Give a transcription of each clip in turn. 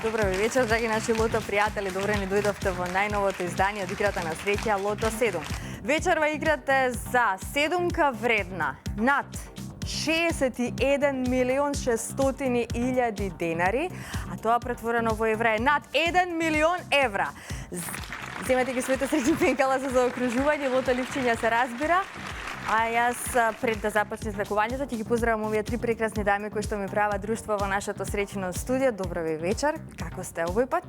Добро ви вечер, драги наши лото пријатели. Добре ни дојдовте во најновото издание од играта на среќа Лото 7. Вечерва играте за седумка вредна над 61 милион 600 илјади денари, а тоа претворено во евра е над 1 милион евра. Земете ги своите среќни пенкала за заокружување, лото ливчиња се разбира. А јас пред да започне извлекувањето ќе ги поздравам овие три прекрасни дами кои што ми прават друштво во нашето среќно студио. Добро ви вечер. Како сте овој пат?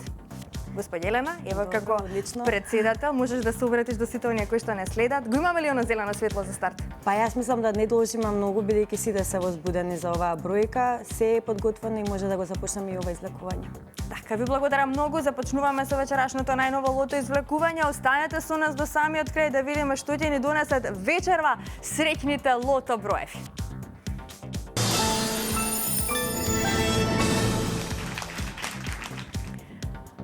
Господи Елена, ево како председател, можеш да се обратиш до сите оние кои што не следат. Го имаме ли оно зелено светло за старт? Па јас мислам да не должиме многу, бидејќи сите се возбудени за оваа бројка, се е подготвено и може да го започнеме и ова извлекување. Така, ви благодарам многу. Започнуваме со вечерашното најново лото извлекување. Останете со нас до самиот крај да видиме што ќе ни донесат вечерва среќните лото броеви.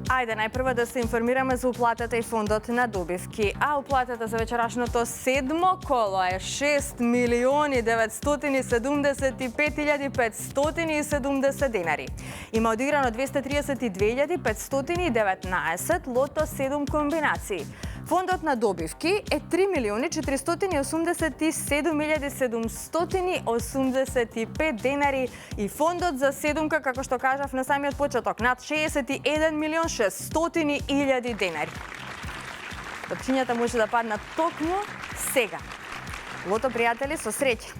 Ајде, најпрво да се информираме за уплатата и фондот на добивки. А уплатата за вечерашното седмо коло е 6 милиони 975.570 денари. Има одиграно 232.519 лото 7 комбинации. Фондот на добивки е 3 милиони 487.785 денари и фондот за седумка, како што кажав на самиот почеток, над 61 милион 600 илјади денари. Топчињата може да паднат токму сега. Лото пријатели, со среќа.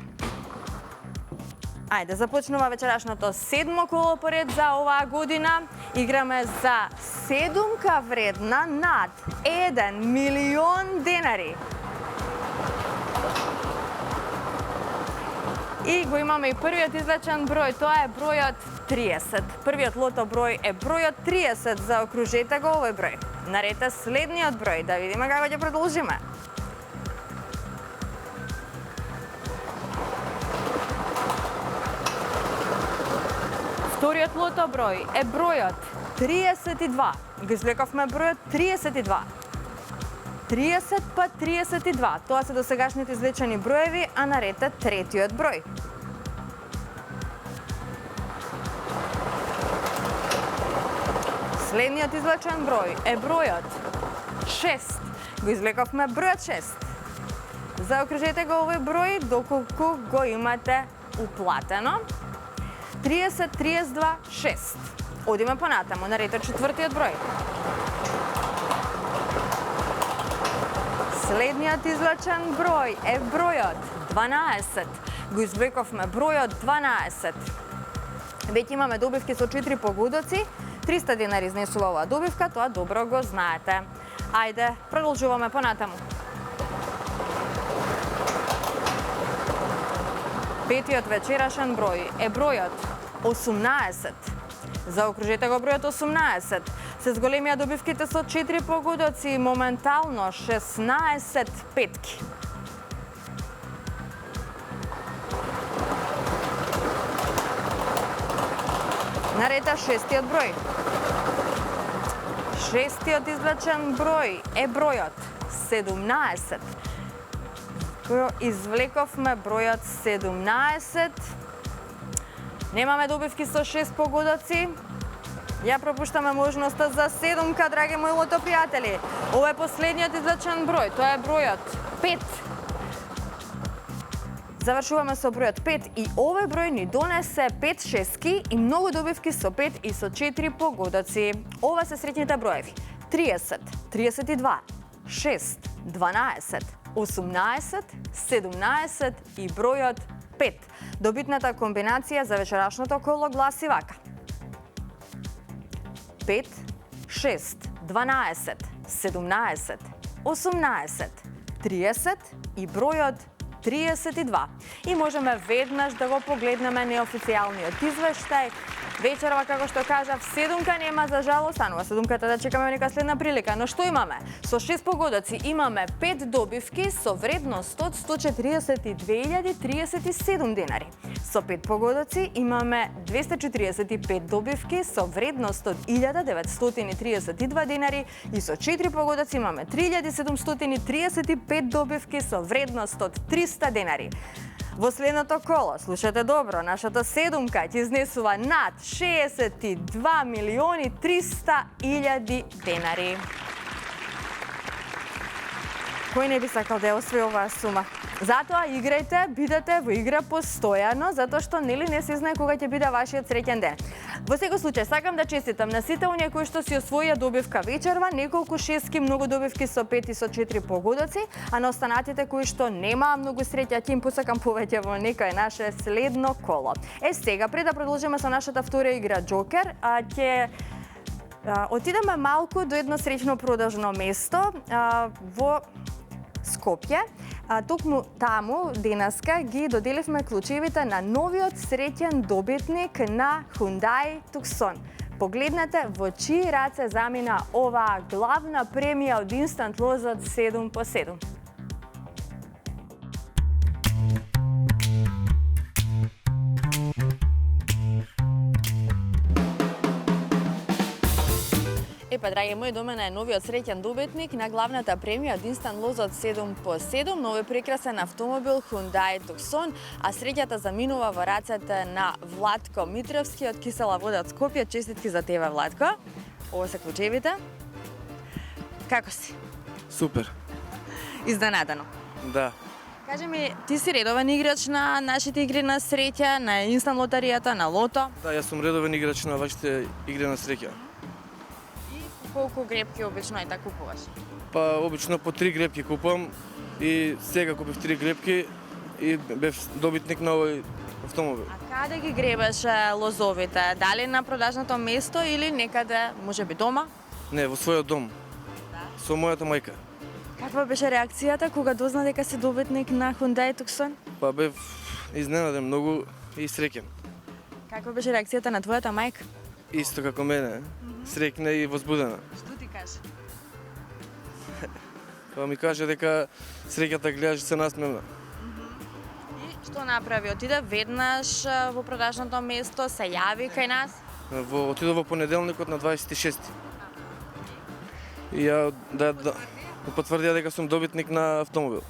Ајде, започнува вечерашното седмо коло поред за оваа година. Играме за седумка вредна над 1 милион денари. И го имаме и првиот извлечен број, тоа е бројот 30. Првиот лото број е бројот 30, заокружете го овој број. Наред е следниот број, да видиме како ќе продолжиме. Вториот лото број е бројот 32. Го извлековме бројот 32. 30 па 32. Тоа се досегашните извлечени броеви, а наред е третиот број. Следниот извлечен број е бројот 6. Го извлековме бројот 6. Заокружете го овој број доколку го имате уплатено. 30, 32, 6. Одиме понатаму, наред е четвртиот број. Следниот извлечен број е бројот 12. Го извлековме бројот 12. Веќе имаме добивки со 4 погодоци. 300 денари изнесува оваа добивка, тоа добро го знаете. Ајде, продолжуваме понатаму. Петиот вечерашен број е бројот 18. Заокружете го бројот 18. Се зголемија добивките со 4 погодоци и моментално 16 петки. Наред е шестиот број. Шестиот извлечен број е бројот 17. Извлековме бројот 17. Немаме добивки со 6 погодоци. Ја пропуштаме можноста за седумка, драги мои лото пријатели. Ова е последниот извлечен број, тоа е бројот 5. Завршуваме со бројот 5 и овој број ни донесе 5 шестки и многу добивки со 5 и со 4 погодоци. Ова се среќните броеви. 30, 32, 6, 12, 18, 17 и бројот 5. Добитната комбинација за вечерашното коло гласи вака. 5, 6, 12, 17, 18, 30 и бројот 32. И можеме веднаш да го погледнеме неофицијалниот извештај. Вечерва, како што кажав, седумка нема, за жал, останува седумката да чекаме нека следна прилика. Но што имаме? Со 6 погодоци имаме 5 добивки со вредност од 142.037 денари. Со 5 погодоци имаме 245 добивки со вредност од 1.932 денари и со 4 погодоци имаме 3.735 добивки со вредност од 300 денари. Во следното коло, слушате добро, нашата седумка ќе изнесува над 62 милиони 300 илјади денари. Кој не би сакал да ја освои оваа сума? Затоа играјте, бидете во игра постојано, затоа што нели не се знае кога ќе биде вашиот среќен ден. Во секој случај, сакам да честитам на сите оние кои што си освоија добивка вечерва, неколку шестки, многу добивки со 5 и со 4 погодоци, а на останатите кои што немаа многу среќа, ќе им посакам повеќе во некој наше следно коло. Сега, пред да продолжиме со нашата втора игра Джокер, ќе отидеме малку до едно среќно продажно место во Скопје. Токму таму денеска ги доделивме клучевите на новиот среќен добитник на Hyundai Tucson. Погледнете во чии раце замина оваа главна премија од инстант лозот 7x7. Драги мои, до мене е новиот среќен добитник на главната премија од инстант лозот 7x7, нови прекрасен автомобил Hyundai Tucson, а среќата заминува во рацете на Владко Митровски од Кисела вода од Скопје. Честитки за тебе, Владко. Ово се клучевите. Како си? Супер. Изненадано. Да. Кажи ми, ти си редовен играч на нашите игри на среќа, на инстант лотаријата, на лото? Да, јас сум редовен играч на вашите игри на среќа. Колку гребки обично и така купуваш? Па обично по 3 гребки купувам и сега купив 3 гребки и бев добитник на овој автомобил. А каде ги гребеш лозовите? Дали на продажното место или некаде, можеби дома? Не, во својот дом. Да. Со мојата мајка. Каква беше реакцијата кога дозна дека си добитник на Hyundai Tucson? Па бев изненаден многу и среќен. Каква беше реакцијата на твојата мајка? Исто како мене, среќна и возбудена. Што ти каже? Па ми каже дека среќата гледаш се насмевна. И што направи? Отиде веднаш во продажното место, се јави кај нас? Отидов во понеделникот на 26. И ја да потврдија дека сум добитник на автомобил.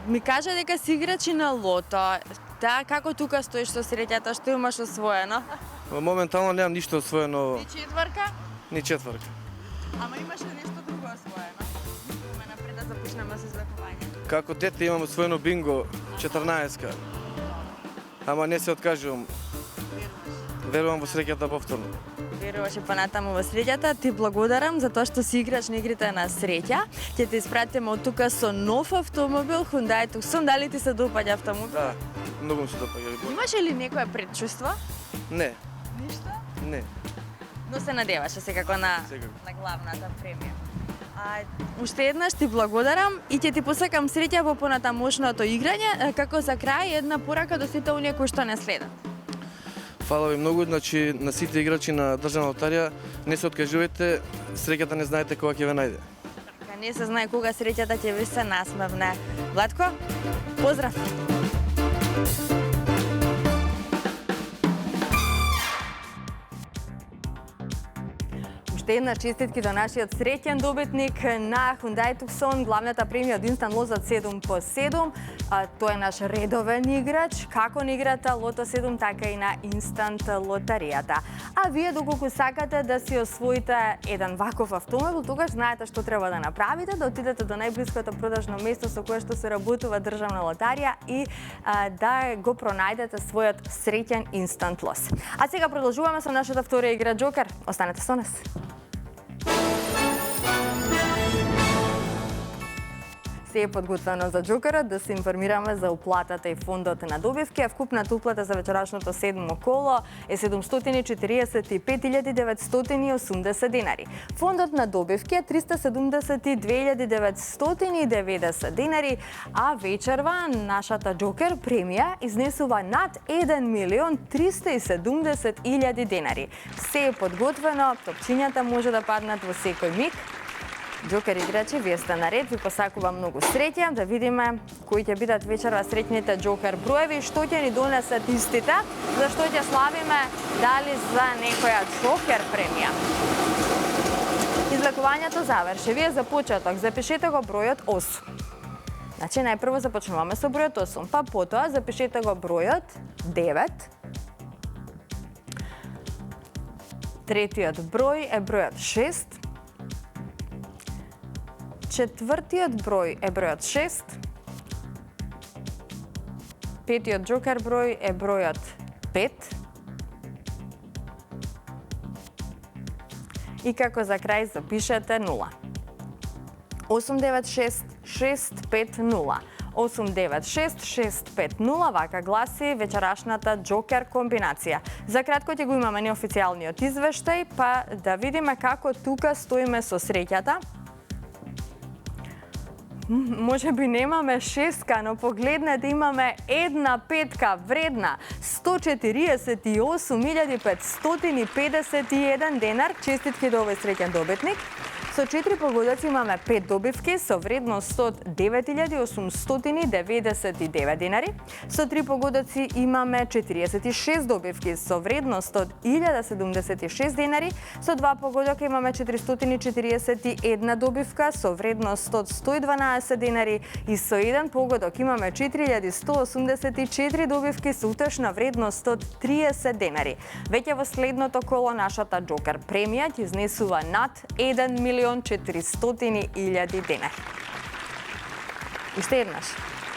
Ми кажа дека си играч и на лото. Да, како тука стоиш со среќата, што имаш освоено? Моментално немам ништо освоено. Ни четврка? Ни четврка. Ама имаш ли нешто друго освоено? Пред да започнеме со излекување. Како дете имам освоено бинго 14-ка. Ама не се откажувам. Верувам во среќата повторно. Веруваш и понатаму во среќата. Ти благодарам за тоа што си играч на игрите на среќа. Ќе те испратиме од тука со нов автомобил Hyundai Tucson. Дали ти се допаѓа автомобил? Да, многу ми се допаѓа. Имаше ли некое предчувство? Не, Ништо? не. Но се надеваше секако на главната премија. Уште еднаш ти благодарам и ќе ти посакам среќа во понатамошното играње. Како за крај една порака до сите оние кои што не следат. Фала ви многу, значи на сите играчи на државна лотарија, не се откажувајте, среќата не знаете кога ќе ве најде. Не се знае кога среќата ќе ви се насмевне. Владко, поздрав! Уште една честитки до нашиот среќен добитник на Hyundai Tucson, главната премија од инстант лозот 7x7. Тој е наш редовен играч, како на играта Лото 7, така и на инстант лотаријата. А вие доколку сакате да си освоите еден ваков автомобил, тогаш знаете што треба да направите, да отидете до најблиското продажно место со кое што се работува државна лотарија и да го пронајдете својот среќен инстант лоз. А сега продолжуваме со нашата втора игра Джокер. Останете со нас. Се е подготвено за Джокерот да се информираме за уплатата и фондот на добивки, а вкупната уплата за вечерашното седмо коло е 745.980 денари. Фондот на добивки е 372.990 денари, а вечерва нашата Джокер премија изнесува над 1.370.000 денари. Се е подготвено, топчињата може да паднат во секој миг. Джокер играчи, вие сте наред, ви посакувам многу среќа, да видиме кои ќе бидат вечерва среќните Джокер броеви, што ќе ни донесат истите, зашто ќе славиме дали за некоја Джокер премија. Излекувањето заврши. Вие за почеток запишете го бројот 8. Значи, најпрво започнуваме со бројот 8, па потоа запишете го бројот 9. Третиот број е бројот 6. Четвртиот број е бројот 6. Петиот джокер број е бројот 5. И како за крај запишете 0. 896-650. 896-650, вака гласи вечерашната джокер комбинација. За кратко ќе го имаме неофицијалниот извештај, па да видиме како тука стоиме со среќата. Може би немаме шестка, но погледнете, имаме една петка вредна 148.551 денар. Честитки до овој среќен добитник. Со 4 погодаци имаме 5 добивки со вредност од 9.899 денари. Со 3 погодаци имаме 46 добивки со вредност од 1.076 денари. Со 2 погодока имаме 441 добивка со вредност од 112 денари. И со 1 погодок имаме 4.184 добивки со утешна вредност од 30 денари. Веќе во следното коло нашата джокер премија ќе изнесува над 1.400.000 денари. Уште еднаш.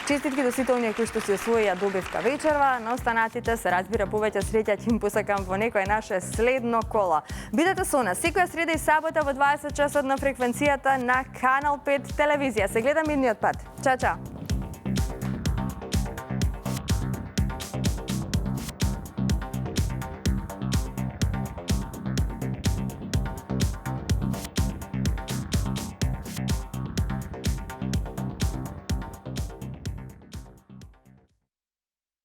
Честитки до сите оние кои што си освоија добивка вечерва, на останатите се разбира повеќе среќа ќе им посакам во некој наше следно коло. Бидете со нас секоја среда и сабота во 20 часот на фреквенцијата на Канал 5 телевизија. Се гледам идниот пат. Чао, чао.